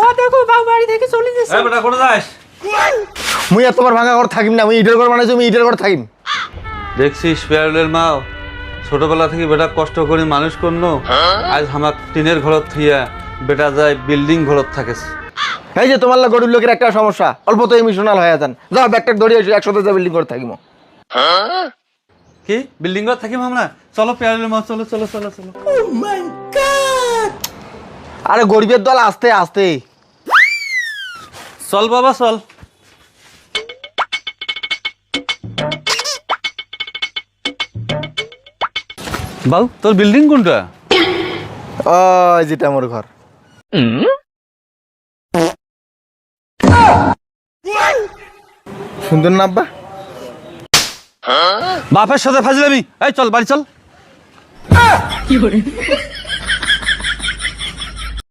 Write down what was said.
ও দেখো বাবু বাড়ি থেকে চলে যাচ্ছে। এই বেটা কোথায় যাস? মুই আর তোমার ভাঙা ঘর থাকিম না, আমি ইটের ঘর বানাইছি, আমি ইটের ঘর থাকিম। দেখছিস পেয়ারের মা ছোটবেলা থেকে বেটা কষ্ট করে মানুষ করলো, আজ আমার টিনের ঘরত থিয়া বেটা যায় বিল্ডিং ঘরত থাকেছে। এই যে তোমার গরিব লোকের একটা সমস্যা, অল্প তো ইমোশনাল হয়ে যান, যাও ব্যাগটা ধরে এসে একসাথে যা বিল্ডিং করে থাকিম। কি বিল্ডিং ঘর থাকিম আমরা? চলো পেয়ারের মা, চলো চলো চলো চলো। আরে গরিবের দল আস্তে আস্তে। চল বাবা চল। বাবু তোর বিল্ডিং কোনটা? ওই যেটা আমার ঘর। সুন্দর না আব্বা? বাপের সাথে ফাজিলামি, এই চল বাড়ি চল।